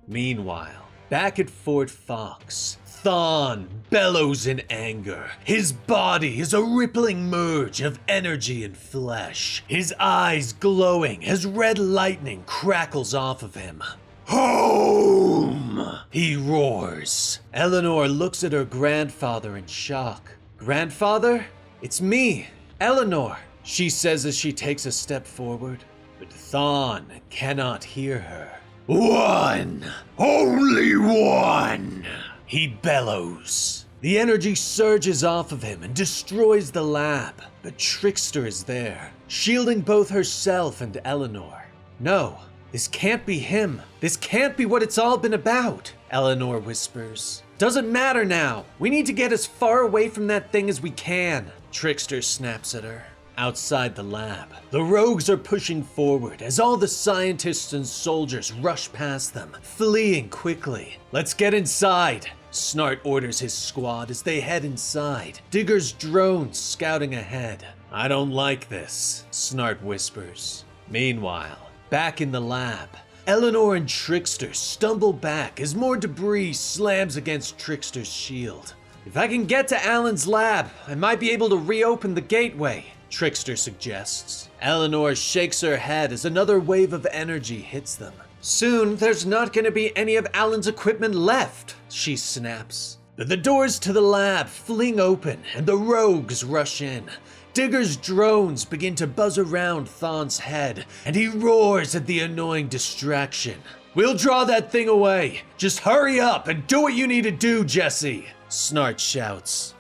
Meanwhile, back at Fort Fox, Thawne bellows in anger. His body is a rippling merge of energy and flesh, his eyes glowing as red lightning crackles off of him. Home! He roars. Eleanor looks at her grandfather in shock. Grandfather? It's me, Eleanor, she says as she takes a step forward. But Thawne cannot hear her. One! Only one! He bellows. The energy surges off of him and destroys the lab, but Trickster is there, shielding both herself and Eleanor. No, this can't be him. This can't be what it's all been about, Eleanor whispers. Doesn't matter now. We need to get as far away from that thing as we can, Trickster snaps at her. Outside the lab, the rogues are pushing forward as all the scientists and soldiers rush past them, fleeing quickly. Let's get inside, Snart orders his squad as they head inside, Digger's drone scouting ahead. I don't like this, Snart whispers. Meanwhile, back in the lab, Eleanor and Trickster stumble back as more debris slams against Trickster's shield. If I can get to Alan's lab, I might be able to reopen the gateway, Trickster suggests. Eleanor shakes her head as another wave of energy hits them. Soon, there's not going to be any of Alan's equipment left, she snaps. But the doors to the lab fling open and the rogues rush in. Digger's drones begin to buzz around Thawne's head, and he roars at the annoying distraction. We'll draw that thing away. Just hurry up and do what you need to do, Jesse, Snart shouts.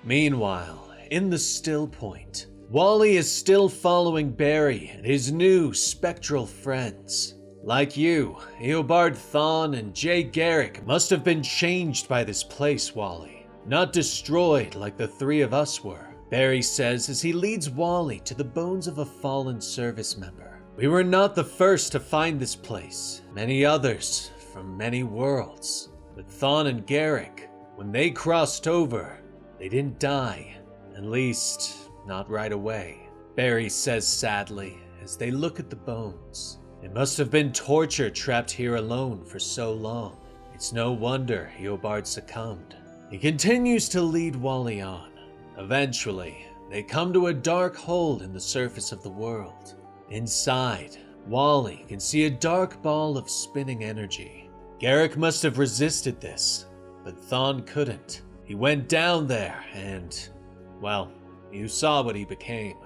Meanwhile, in the still point, Wally is still following Barry and his new spectral friends. Like you, Eobard Thawne and Jay Garrick must have been changed by this place, Wally. Not destroyed like the three of us were, Barry says as he leads Wally to the bones of a fallen service member. We were not the first to find this place. Many others from many worlds. But Thawne and Garrick, when they crossed over, they didn't die. At least, not right away, Barry says sadly as they look at the bones. It must have been torture trapped here alone for so long. It's no wonder Eobard succumbed. He continues to lead Wally on. Eventually, they come to a dark hole in the surface of the world. Inside, Wally can see a dark ball of spinning energy. Garrick must have resisted this, but Thawne couldn't. He went down there and, well, you saw what he became.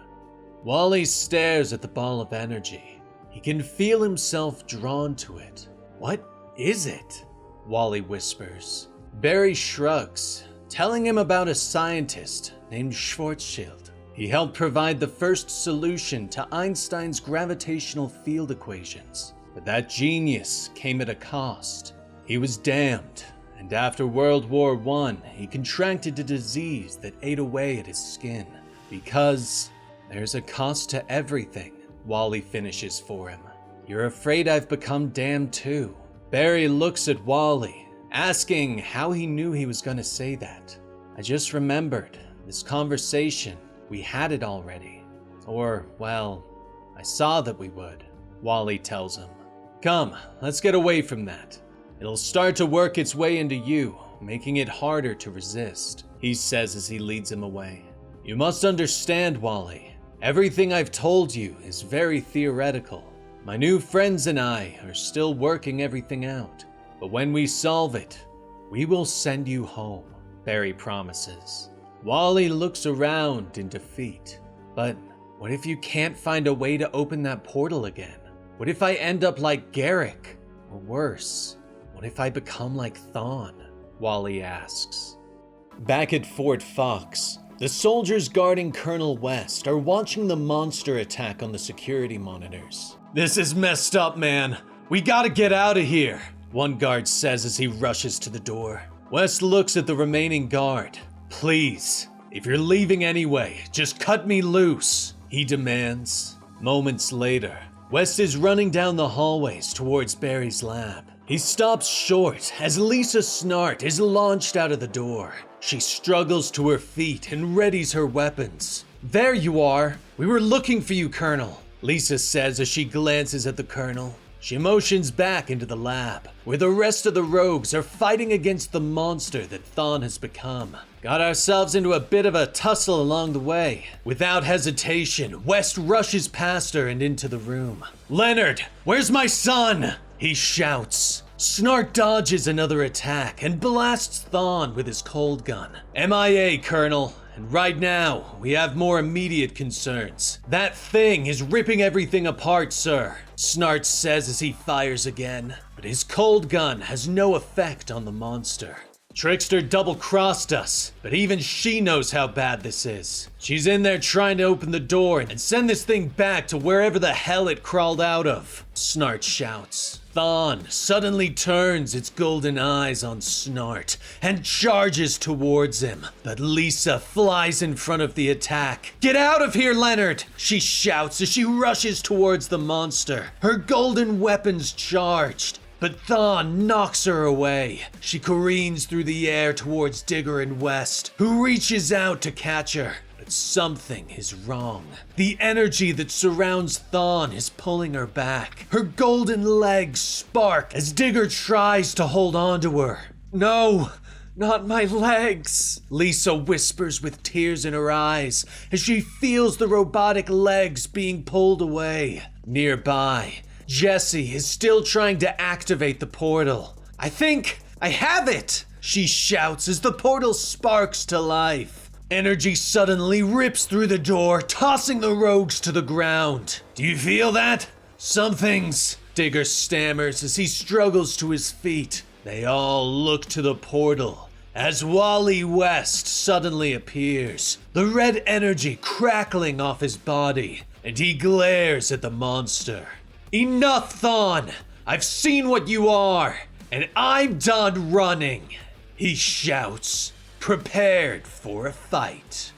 Wally stares at the ball of energy. He can feel himself drawn to it. What is it? Wally whispers. Barry shrugs, telling him about a scientist named Schwarzschild. He helped provide the first solution to Einstein's gravitational field equations. But that genius came at a cost. He was damned, and after World War I, he contracted a disease that ate away at his skin. Because there's a cost to everything, Wally finishes for him. You're afraid I've become damned too. Barry looks at Wally, asking how he knew he was going to say that. I just remembered this conversation. We had it already. Or, well, I saw that we would, Wally tells him. Come, let's get away from that. It'll start to work its way into you, making it harder to resist. He says as he leads him away. You must understand, Wally. Everything I've told you is very theoretical. My new friends and I are still working everything out. But when we solve it, we will send you home, Barry promises. Wally looks around in defeat. But what if you can't find a way to open that portal again? What if I end up like Garrick? Or worse, what if I become like Thawne? Wally asks. Back at Fort Fox, the soldiers guarding Colonel West are watching the monster attack on the security monitors. This is messed up, man. We gotta get out of here, one guard says as he rushes to the door. West looks at the remaining guard. Please, if you're leaving anyway, just cut me loose, he demands. Moments later, West is running down the hallways towards Barry's lab. He stops short as Lisa Snart is launched out of the door. She struggles to her feet and readies her weapons. There you are. We were looking for you, Colonel, Lisa says as she glances at the Colonel. She motions back into the lab, where the rest of the rogues are fighting against the monster that Thawne has become. Got ourselves into a bit of a tussle along the way. Without hesitation, West rushes past her and into the room. Leonard, where's my son? He shouts. Snart dodges another attack and blasts Thawne with his cold gun. MIA, Colonel. And right now, we have more immediate concerns. That thing is ripping everything apart, sir, Snart says as he fires again. But his cold gun has no effect on the monster. Trickster double-crossed us, but even she knows how bad this is. She's in there trying to open the door and send this thing back to wherever the hell it crawled out of, Snart shouts. Thawne suddenly turns its golden eyes on Snart and charges towards him, but Lisa flies in front of the attack. Get out of here, Leonard, she shouts as she rushes towards the monster, her golden weapons charged. But Thawne knocks her away. She careens through the air towards Digger and West, who reaches out to catch her. But something is wrong. The energy that surrounds Thawne is pulling her back. Her golden legs spark as Digger tries to hold on to her. No, not my legs, Lisa whispers with tears in her eyes as she feels the robotic legs being pulled away. Nearby, Jessie is still trying to activate the portal. I think I have it, she shouts as the portal sparks to life. Energy suddenly rips through the door, tossing the rogues to the ground. Do you feel that? Something's, Digger stammers as he struggles to his feet. They all look to the portal as Wally West suddenly appears, the red energy crackling off his body, and he glares at the monster. Enough, Thawne! I've seen what you are, and I'm done running, he shouts, prepared for a fight.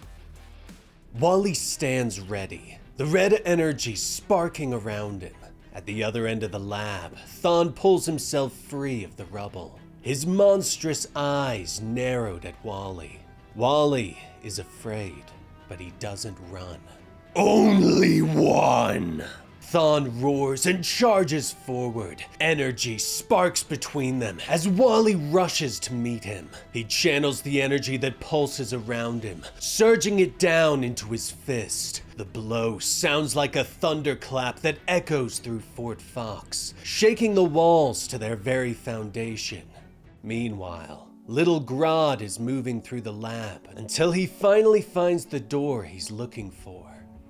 Wally stands ready, the red energy sparking around him. At the other end of the lab, Thawne pulls himself free of the rubble, his monstrous eyes narrowed at Wally. Wally is afraid, but he doesn't run. Only one! Thawne roars and charges forward. Energy sparks between them as Wally rushes to meet him. He channels the energy that pulses around him, surging it down into his fist. The blow sounds like a thunderclap that echoes through Fort Fox, shaking the walls to their very foundation. Meanwhile, little Grodd is moving through the lab until he finally finds the door he's looking for.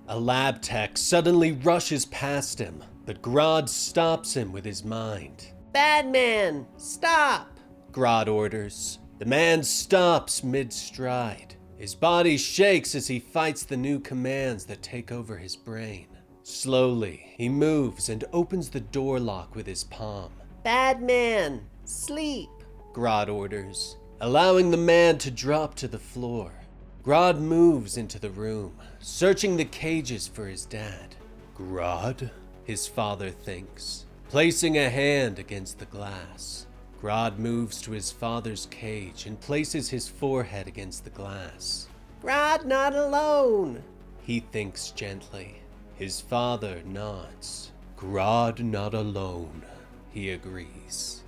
A lab tech suddenly rushes past him, but Grodd stops him with his mind. Badman, stop! Grodd orders. The man stops mid-stride. His body shakes as he fights the new commands that take over his brain. Slowly, he moves and opens the door lock with his palm. Badman, sleep, Grodd orders, allowing the man to drop to the floor. Grodd moves into the room, searching the cages for his dad. Grodd? His father thinks, placing a hand against the glass. Grodd moves to his father's cage and places his forehead against the glass. Grodd not alone, he thinks gently. His father nods. Grodd not alone, he agrees.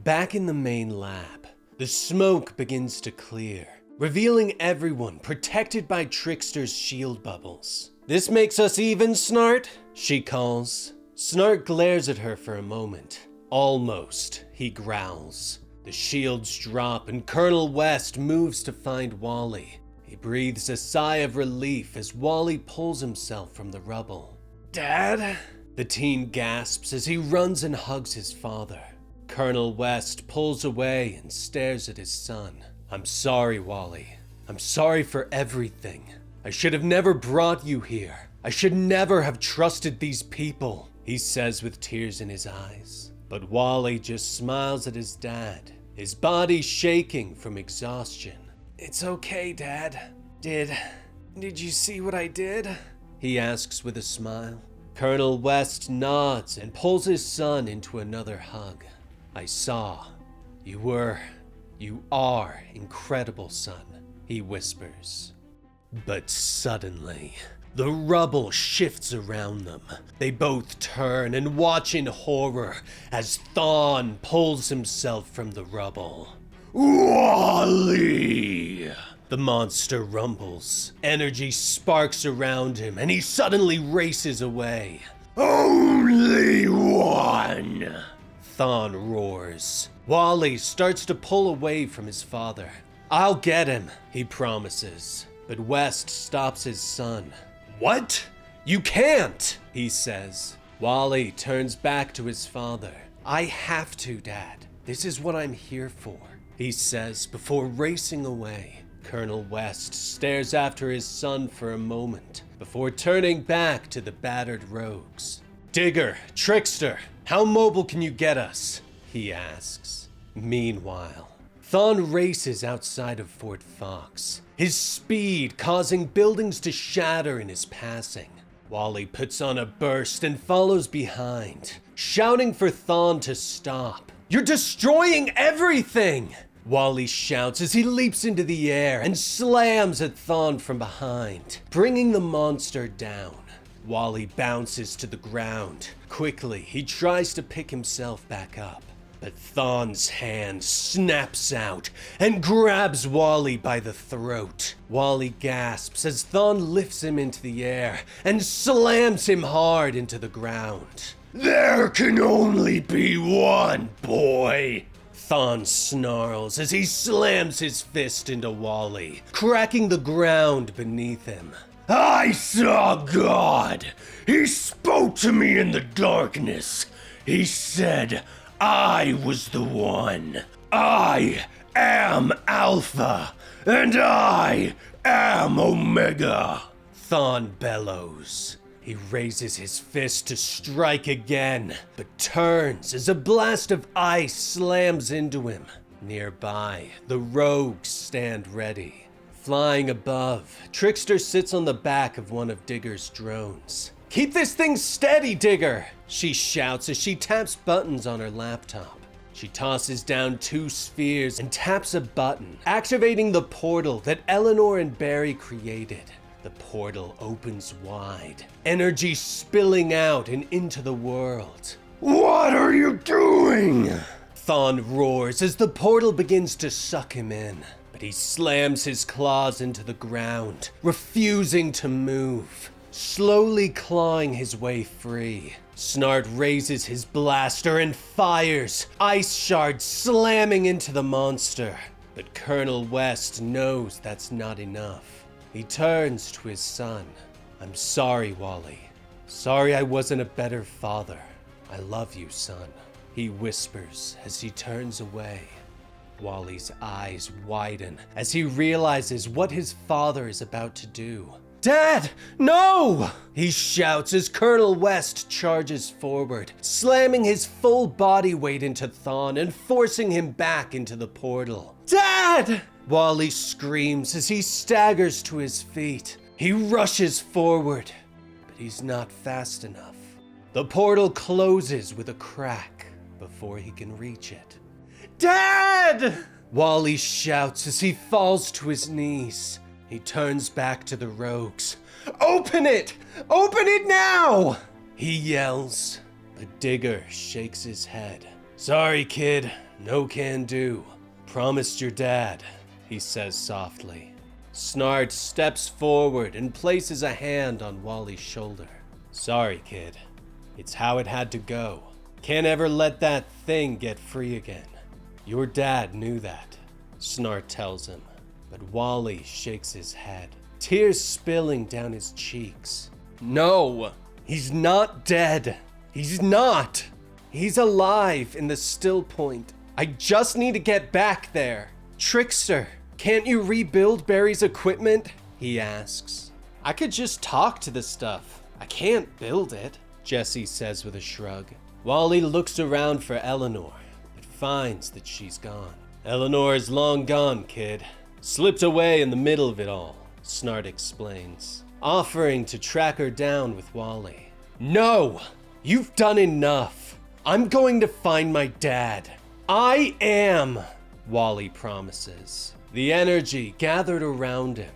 Back in the main lab, The smoke begins to clear, revealing everyone protected by Trickster's shield bubbles. "This makes us even, Snart?" she calls. Snart glares at her for a moment. "Almost," he growls. The shields drop and Colonel West moves to find Wally. He breathes a sigh of relief as Wally pulls himself from the rubble. "Dad?" The teen gasps as he runs and hugs his father. Colonel West pulls away and stares at his son. "I'm sorry, Wally. I'm sorry for everything. I should have never brought you here. I should never have trusted these people," he says with tears in his eyes. But Wally just smiles at his dad, his body shaking from exhaustion. "It's okay, Dad. Did you see what I did?" he asks with a smile. Colonel West nods and pulls his son into another hug. "I saw. You are incredible, son," he whispers. But suddenly, the rubble shifts around them. They both turn and watch in horror as Thawne pulls himself from the rubble. "Wally!" The monster rumbles. Energy sparks around him and he suddenly races away. "Only one!" Thawne roars. Wally starts to pull away from his father. "I'll get him," he promises. But West stops his son. "What? You can't," he says. Wally turns back to his father. "I have to, Dad. This is what I'm here for," he says before racing away. Colonel West stares after his son for a moment before turning back to the battered rogues. "Digger, Trickster, how mobile can you get us?" he asks. Meanwhile, Thawne races outside of Fort Fox, his speed causing buildings to shatter in his passing. Wally puts on a burst and follows behind, shouting for Thawne to stop. "You're destroying everything!" Wally shouts as he leaps into the air and slams at Thawne from behind, bringing the monster down. Wally bounces to the ground. Quickly, he tries to pick himself back up, but Thawne's hand snaps out and grabs Wally by the throat. Wally gasps as Thawne lifts him into the air and slams him hard into the ground. "There can only be one, boy!" Thawne snarls as he slams his fist into Wally, cracking the ground beneath him. "I saw God! He spoke to me in the darkness. He said I was the one. I am Alpha, and I am Omega!" Thawne bellows. He raises his fist to strike again, but turns as a blast of ice slams into him. Nearby, the rogues stand ready. Flying above, Trickster sits on the back of one of Digger's drones. "Keep this thing steady, Digger!" she shouts as she taps buttons on her laptop. She tosses down 2 spheres and taps a button, activating the portal that Eleanor and Barry created. The portal opens wide, energy spilling out and into the world. "What are you doing?" Thawne roars as the portal begins to suck him in, but he slams his claws into the ground, refusing to move. Slowly clawing his way free, Snart raises his blaster and fires, ice shards slamming into the monster. But Colonel West knows that's not enough. He turns to his son. "I'm sorry, Wally. Sorry I wasn't a better father. I love you, son," he whispers as he turns away. Wally's eyes widen as he realizes what his father is about to do. "Dad, no!" he shouts as Colonel West charges forward, slamming his full body weight into Thawne and forcing him back into the portal. "Dad!" Wally screams as he staggers to his feet. He rushes forward, but he's not fast enough. The portal closes with a crack before he can reach it. "Dad!" Wally shouts as he falls to his knees. He turns back to the rogues. "Open it! Open it now!" he yells, but Digger shakes his head. "Sorry, kid. No can do. promised your dad, he says softly. Snart steps forward and places a hand on Wally's shoulder. Sorry, kid. It's how it had to go. Can't ever let that thing get free again. Your dad knew that, Snart tells him, but Wally shakes his head, tears spilling down his cheeks. No, he's not dead. He's not. He's alive in the still point. I just need to get back there. Trickster, can't you rebuild Barry's equipment? He asks. I could just talk to the stuff. I can't build it, Jesse says with a shrug. Wally looks around for Eleanor, but finds that she's gone. Eleanor is long gone, kid. Slipped away in the middle of it all, Snart explains, offering to track her down with Wally. No! You've done enough. I'm going to find my dad. I am, Wally promises. The energy gathered around him.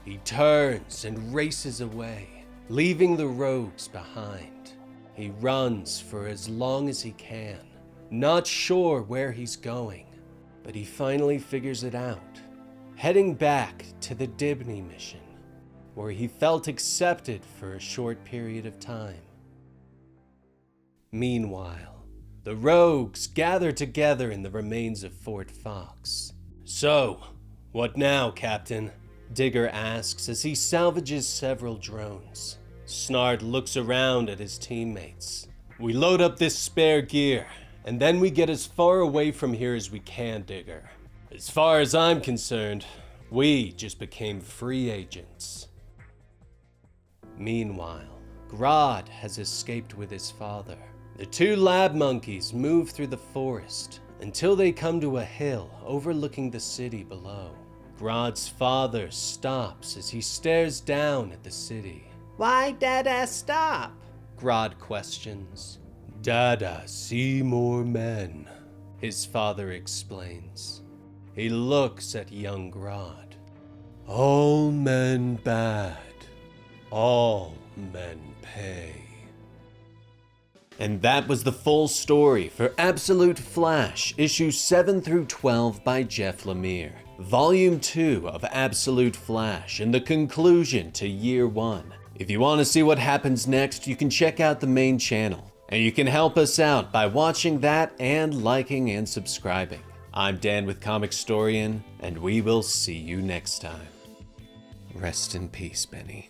He turns and races away, leaving the rogues behind. He runs for as long as he can, not sure where he's going, but he finally figures it out, heading back to the Dibney mission, where he felt accepted for a short period of time. Meanwhile, the rogues gather together in the remains of Fort Fox. So, what now, Captain? Digger asks as he salvages several drones. Snart looks around at his teammates. We load up this spare gear, and then we get as far away from here as we can, Digger. As far as I'm concerned, we just became free agents. Meanwhile, Grodd has escaped with his father. The two lab monkeys move through the forest until they come to a hill overlooking the city below. Grodd's father stops as he stares down at the city. Why Dada stop? Grodd questions. Dada see more men, his father explains. He looks at young Grodd. All men bad, all men pay. And that was the full story for Absolute Flash, issues 7 through 12 by Jeff Lemire. Volume 2 of Absolute Flash and the conclusion to Year 1. If you want to see what happens next, you can check out the main channel. And you can help us out by watching that and liking and subscribing. I'm Dan with Comicstorian, and we will see you next time. Rest in peace, Benny.